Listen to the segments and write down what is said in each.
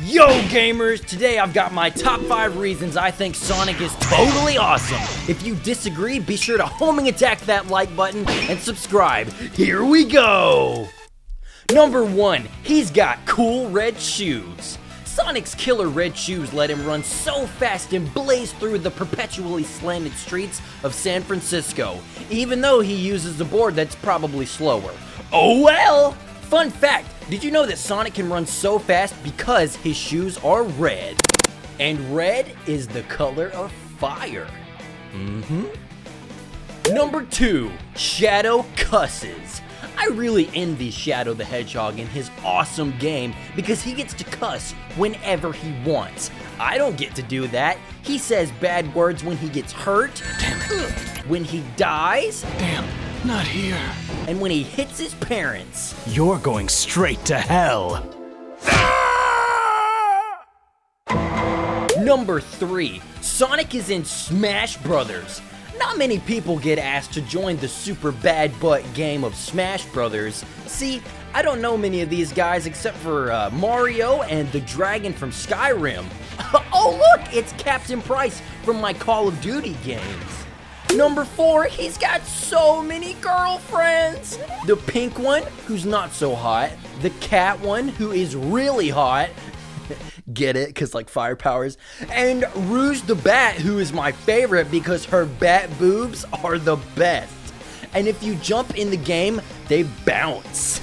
Yo gamers, today I've got my top 5 reasons I think Sonic is totally awesome. If you disagree, be sure to homing attack that like button and subscribe. Here we go! Number 1, he's got cool red shoes. Sonic's killer red shoes let him run so fast and blaze through the perpetually slanted streets of San Francisco, even though he uses a board that's probably slower. Oh well! Fun fact, did you know that Sonic can run so fast because his shoes are red? And red is the color of fire. Number 2, Shadow cusses. I really envy Shadow the Hedgehog in his awesome game because he gets to cuss whenever he wants. I don't get to do that. He says bad words when he gets hurt, when he dies, Not here. and when he hits his parents. You're going straight to hell. Number 3, Sonic is in Smash Brothers. Not many people get asked to join the super bad butt game of Smash Brothers. See, I don't know many of these guys except for Mario and the dragon from Skyrim. Oh look, it's Captain Price from my Call of Duty games. Number 4, he's got so many girlfriends. The pink one, who's not so hot. The cat one, who is really hot. Get it? Because like fire powers. And Rouge the Bat, who is my favorite because her bat boobs are the best. And if you jump in the game, they bounce.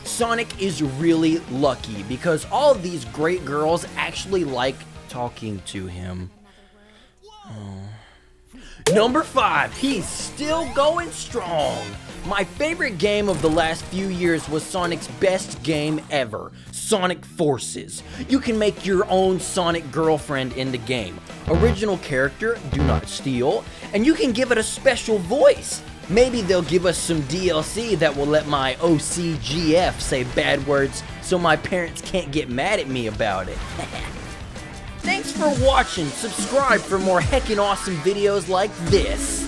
Sonic is really lucky because all of these great girls actually like talking to him. Number 5, he's still going strong. My favorite game of the last few years was Sonic's best game ever, Sonic Forces. You can make your own Sonic girlfriend in the game. Original character, do not steal, and you can give it a special voice. Maybe they'll give us some DLC that will let my OCGF say bad words so my parents can't get mad at me about it. Thanks for watching. Subscribe for more heckin' awesome videos like this.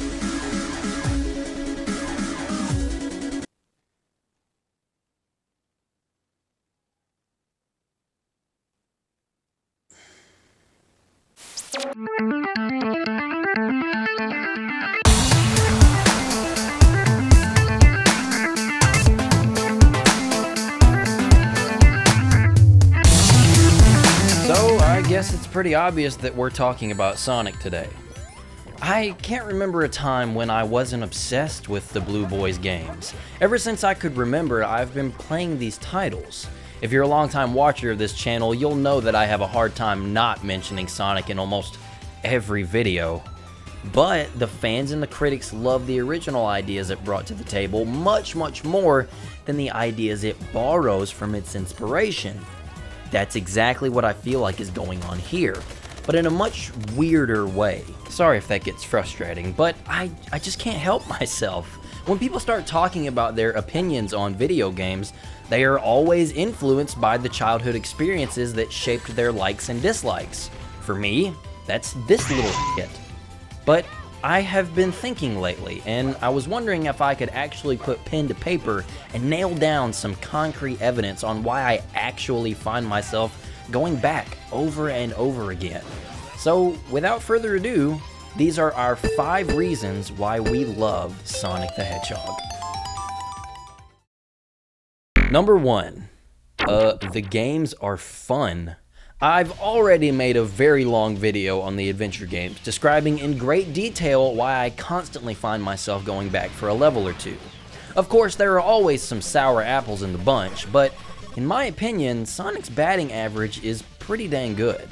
So, I guess it's pretty obvious that we're talking about Sonic today. I can't remember a time when I wasn't obsessed with the Blue Boys games. Ever since I could remember, I've been playing these titles. If you're a longtime watcher of this channel, you'll know that I have a hard time not mentioning Sonic in almost every video. But the fans and the critics love the original ideas it brought to the table much more than the ideas it borrows from its inspiration. That's exactly what I feel like is going on here, but in a much weirder way. Sorry if that gets frustrating, but I just can't help myself. When people start talking about their opinions on video games, they are always influenced by the childhood experiences that shaped their likes and dislikes. For me, that's this little shit. But I have been thinking lately, and I was wondering if I could actually put pen to paper and nail down some concrete evidence on why I actually find myself going back over and over again. So, without further ado, these are our 5 reasons why we love Sonic the Hedgehog. Number 1, the games are fun. I've already made a very long video on the adventure games, describing in great detail why I constantly find myself going back for a level or two. Of course, there are always some sour apples in the bunch, but in my opinion, Sonic's batting average is pretty dang good.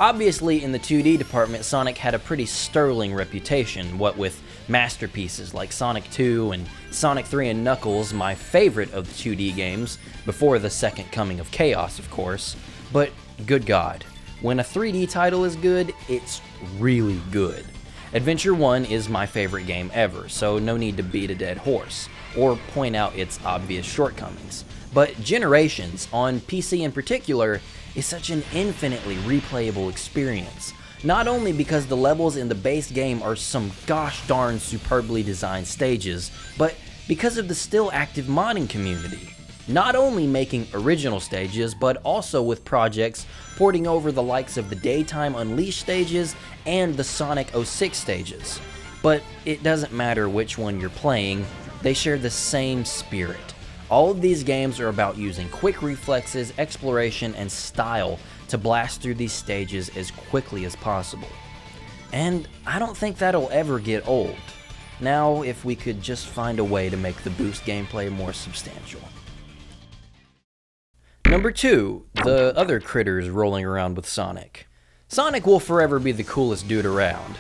Obviously, in the 2D department, Sonic had a pretty sterling reputation, what with masterpieces like Sonic 2 and Sonic 3 and Knuckles, my favorite of the 2D games, before the second coming of Chaos, of course. But good God, when a 3D title is good, it's really good. Adventure 1 is my favorite game ever, so no need to beat a dead horse, or point out its obvious shortcomings. But Generations, on PC in particular, is such an infinitely replayable experience. Not only because the levels in the base game are some gosh darn superbly designed stages, but because of the still active modding community. not only making original stages, but also with projects porting over the likes of the Daytime Unleashed stages and the Sonic 06 stages. But it doesn't matter which one you're playing, they share the same spirit. All of these games are about using quick reflexes, exploration, and style to blast through these stages as quickly as possible. And I don't think that'll ever get old. Now, if we could just find a way to make the boost gameplay more substantial. Number 2, the other critters rolling around with Sonic. Sonic will forever be the coolest dude around,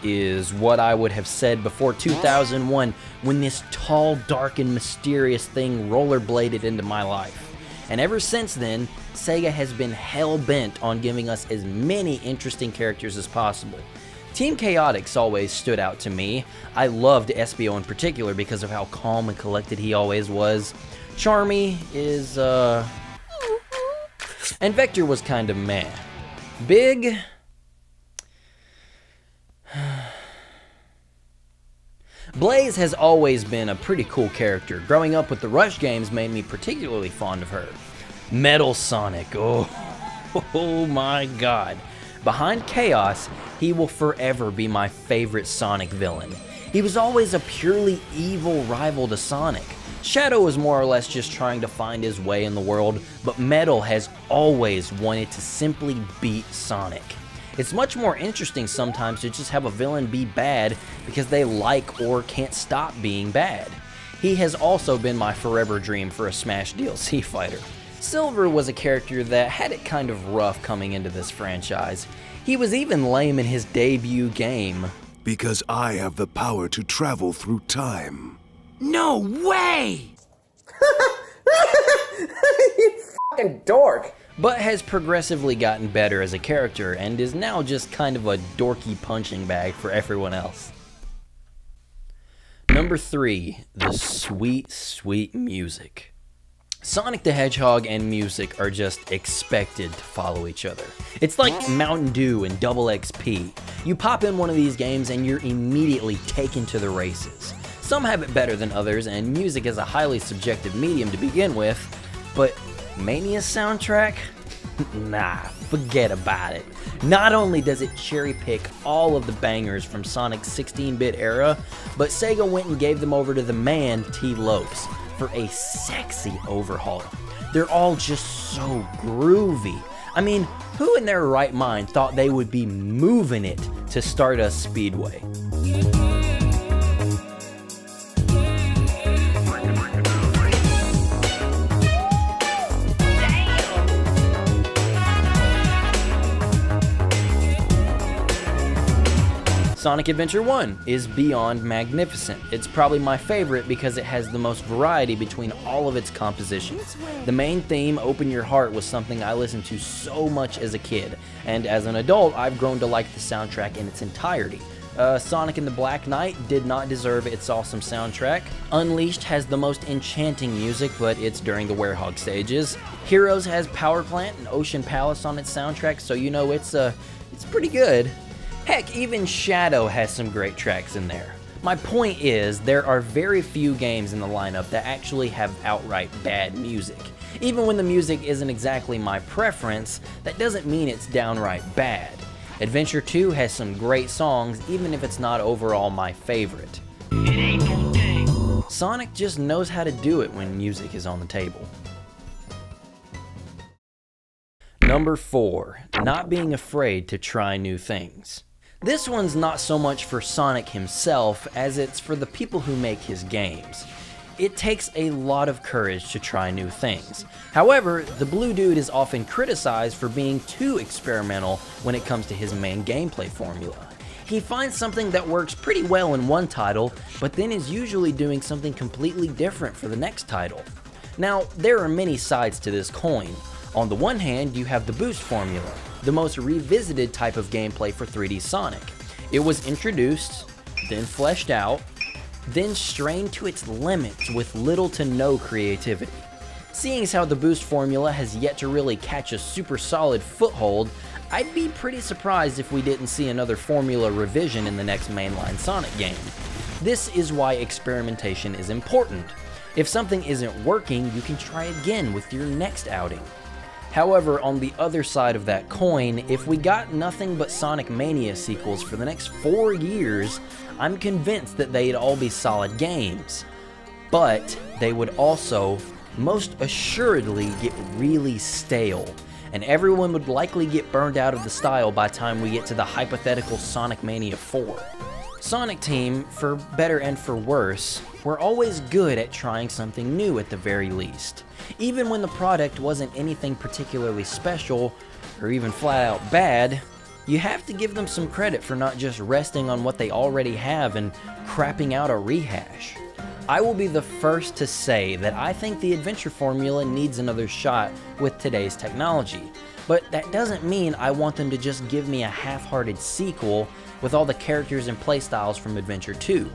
is what I would have said before 2001 when this tall, dark, and mysterious thing rollerbladed into my life. And ever since then, Sega has been hell-bent on giving us as many interesting characters as possible. Team Chaotix always stood out to me. I loved Espio in particular because of how calm and collected he always was. Charmy is, and Vector was kind of meh. Big... Blaze has always been a pretty cool character. Growing up with the Rush games made me particularly fond of her. Metal Sonic, oh my god. Behind Chaos, he will forever be my favorite Sonic villain. He was always a purely evil rival to Sonic. Shadow was more or less just trying to find his way in the world, but Metal has always wanted to simply beat Sonic. It's much more interesting sometimes to just have a villain be bad because they like or can't stop being bad. He has also been my forever dream for a Smash DLC fighter. Silver was a character that had it kind of rough coming into this franchise. He was even lame in his debut game. Because I have the power to travel through time. No way! You fucking dork! But has progressively gotten better as a character and is now just kind of a dorky punching bag for everyone else. Number 3, the sweet, sweet music. Sonic the Hedgehog and music are just expected to follow each other. It's like Mountain Dew and Double XP. You pop in one of these games and you're immediately taken to the races. Some have it better than others, and music is a highly subjective medium to begin with, but Mania's soundtrack? Nah, forget about it. Not only does it cherry pick all of the bangers from Sonic's 16-bit era, but Sega went and gave them over to the man T. Lopes for a sexy overhaul. They're all just so groovy. I mean, who in their right mind thought they would be moving it to Stardust Speedway? Sonic Adventure 1 is beyond magnificent. It's probably my favorite because it has the most variety between all of its compositions. The main theme, Open Your Heart, was something I listened to so much as a kid, and as an adult, I've grown to like the soundtrack in its entirety. Sonic and the Black Knight did not deserve its awesome soundtrack. Unleashed has the most enchanting music, but it's during the Werehog stages. Heroes has Power Plant and Ocean Palace on its soundtrack, so you know it's pretty good. Heck, even Shadow has some great tracks in there. My point is, there are very few games in the lineup that actually have outright bad music. Even when the music isn't exactly my preference, that doesn't mean it's downright bad. Adventure 2 has some great songs, even if it's not overall my favorite. Sonic just knows how to do it when music is on the table. Number 4, not being afraid to try new things. This one's not so much for Sonic himself as it's for the people who make his games. It takes a lot of courage to try new things. However, the Blue Dude is often criticized for being too experimental when it comes to his main gameplay formula. He finds something that works pretty well in one title, but then is usually doing something completely different for the next title. Now, there are many sides to this coin. On the one hand, you have the boost formula, the most revisited type of gameplay for 3D Sonic. It was introduced, then fleshed out, then strained to its limits with little to no creativity. Seeing as how the boost formula has yet to really catch a super solid foothold, I'd be pretty surprised if we didn't see another formula revision in the next mainline Sonic game. This is why experimentation is important. If something isn't working, you can try again with your next outing. However, on the other side of that coin, if we got nothing but Sonic Mania sequels for the next 4 years, I'm convinced that they'd all be solid games. But they would also, most assuredly, get really stale, and everyone would likely get burned out of the style by the time we get to the hypothetical Sonic Mania 4. Sonic Team, for better and for worse, were always good at trying something new at the very least. Even when the product wasn't anything particularly special, or even flat out bad, you have to give them some credit for not just resting on what they already have and crapping out a rehash. I will be the first to say that I think the adventure formula needs another shot with today's technology, but that doesn't mean I want them to just give me a half-hearted sequel with all the characters and playstyles from Adventure 2.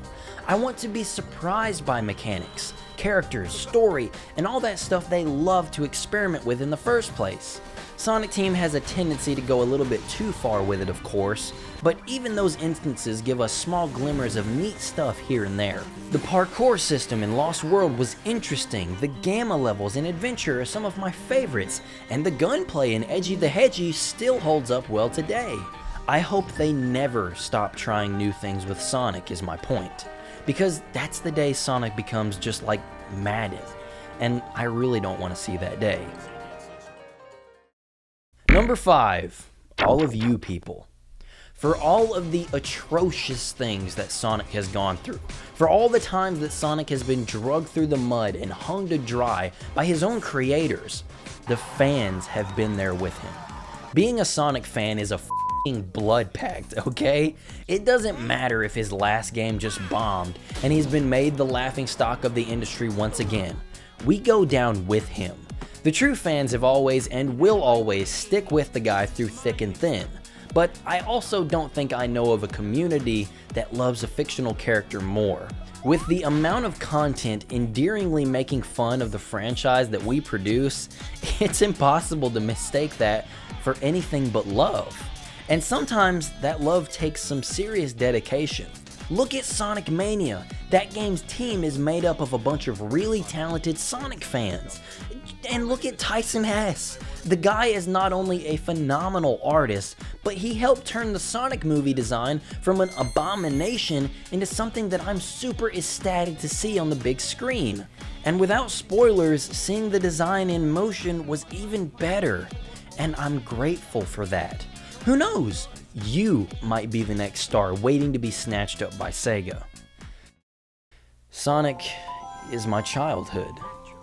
I want to be surprised by mechanics, characters, story, and all that stuff they love to experiment with in the first place. Sonic Team has a tendency to go a little bit too far with it, of course, but even those instances give us small glimmers of neat stuff here and there. The parkour system in Lost World was interesting, the Gamma levels in Adventure are some of my favorites, and the gunplay in Edgy the Hedgy still holds up well today. I hope they never stop trying new things with Sonic is my point, because that's the day Sonic becomes just like Madden, and I really don't want to see that day. Number 5, all of you people. For all of the atrocious things that Sonic has gone through, for all the times that Sonic has been dragged through the mud and hung to dry by his own creators, the fans have been there with him. Being a Sonic fan is a blood pact, okay? It doesn't matter if his last game just bombed and he's been made the laughingstock of the industry once again. We go down with him. The true fans have always and will always stick with the guy through thick and thin. But I also don't think I know of a community that loves a fictional character more. With the amount of content endearingly making fun of the franchise that we produce, it's impossible to mistake that for anything but love. And sometimes that love takes some serious dedication. Look at Sonic Mania. That game's team is made up of a bunch of really talented Sonic fans. And look at Tyson Hesse. The guy is not only a phenomenal artist, but he helped turn the Sonic movie design from an abomination into something that I'm super ecstatic to see on the big screen. And without spoilers, seeing the design in motion was even better. And I'm grateful for that. Who knows? You might be the next star waiting to be snatched up by Sega. Sonic is my childhood.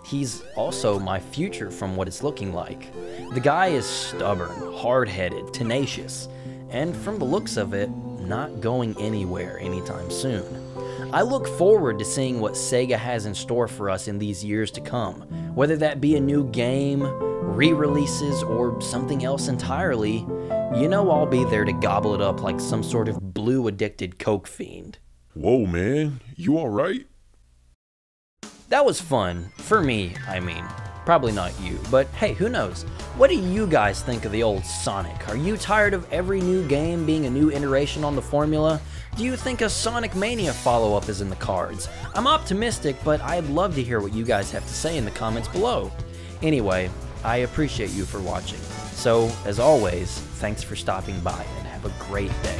He's also my future from what it's looking like. The guy is stubborn, hard-headed, tenacious, and from the looks of it, not going anywhere anytime soon. I look forward to seeing what Sega has in store for us in these years to come, whether that be a new game, re-releases, or something else entirely. You know I'll be there to gobble it up like some sort of blue-addicted coke fiend. Whoa, man, you alright? That was fun. For me, I mean. Probably not you, but hey, who knows? What do you guys think of the old Sonic? Are you tired of every new game being a new iteration on the formula? Do you think a Sonic Mania follow-up is in the cards? I'm optimistic, but I'd love to hear what you guys have to say in the comments below. Anyway, I appreciate you for watching. So, as always, thanks for stopping by and have a great day.